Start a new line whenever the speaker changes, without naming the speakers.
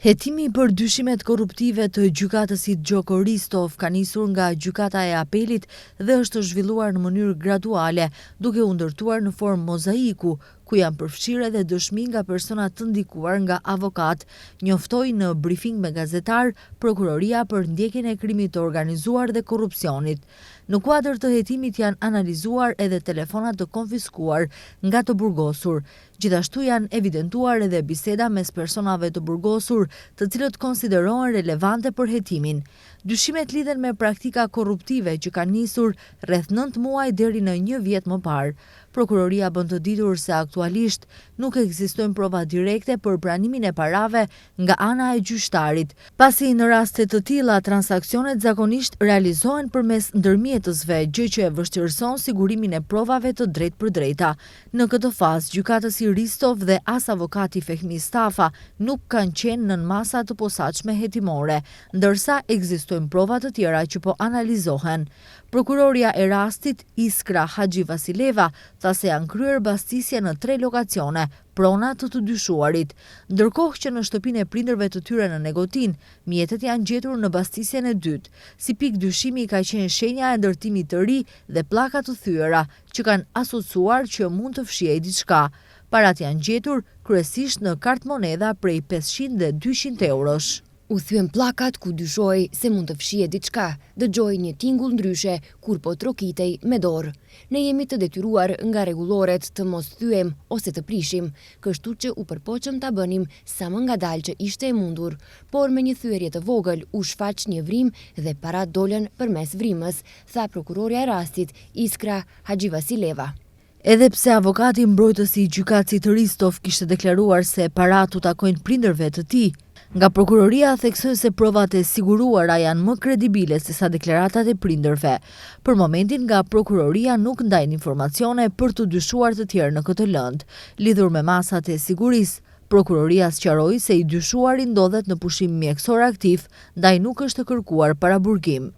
Hetimi për dyshimet korruptive të gjykatësit Gjoko Ristov ka nisur nga gjykata e apelit dhe është zhvilluar në mënyrë graduale, duke u ndërtuar në formë mozaiku, ku janë përfshirë edhe dëshmi nga persona të ndikuar nga avokat, njoftoi në brifing me gazetar prokuroria për ndjekjen e krimit të organizuar dhe korrupsionit. Në kuadër të hetimit janë analizuar edhe telefonat të konfiskuar nga të burgosur. Gjithashtu janë evidentuar edhe biseda mes personave të burgosur, të cilët konsiderohen relevante për hetimin. Dyshimet lidhen me praktika korruptive që kanë nisur rreth 9 muaj deri në 1 vjet më parë. Prokuroria bën të ditur se aktualisht nuk ekzistojnë prova direkte për pranimin e parave nga ana e gjyqtarit, pasi në raste të tilla transaksionet zakonisht realizohen përmes ndërmjetësve, gjë që e vështirëson sigurimin e provave të drejtpërdrejta. Në këtë fazë, gjykatësi Ristov dhe as avokati Fehmi Stafa nuk kanë qenë nën masa të posaçme hetimore, ndërsa ekzistojnë prova të tjera që po analizohen. Prokuroria e rastit, Iskra Haxhi Vasileva, tha se janë kryer bastisje në 3 lokacione, prona të dyshuarit. Ndërkohë që në shtëpinë e prindërve të tyre në Negotin, mjetet janë gjetur në bastisjen e dytë. Si pikë dyshimi ka qenë shenja e ndërtimit të ri dhe pllaka të thyera, që kanë asociuar që mund të fshihej diçka. Parat janë gjetur kryesisht në kartmonedha prej 500 dhe 200 eurosh.
U thyen pllakat ku dyshoi se mund të fshihet diçka, dëgjoi një tingull ndryshe kur po trokitej me dorë. Ne jemi të detyruar nga rregulloret të mos thyem ose të prishim, kështu që u përpoqëm ta bënim sa më ngadalë që ishte e mundur, por me një thyerje të vogël u shfaq një vrim dhe parat dolën përmes vrimës, tha prokurorja e rastit, Iskra Haxhi Vasileva.
Edhe pse avokati mbrojtësi i gjykatësit Ristov kishte deklaruar se parat u takojnë prindërve të tij, nga prokuroria theksoi se provat e siguruara janë më kredibile se sa deklaratat e prindërve. Për momentin nga prokuroria nuk ndajnë informacione për të dyshuar të tjerë në këtë lëndë. Lidhur me masat e sigurisë, prokuroria sqaroi se i dyshuari ndodhet në pushim mjekësor aktiv, ndaj nuk është kërkuar paraburgim.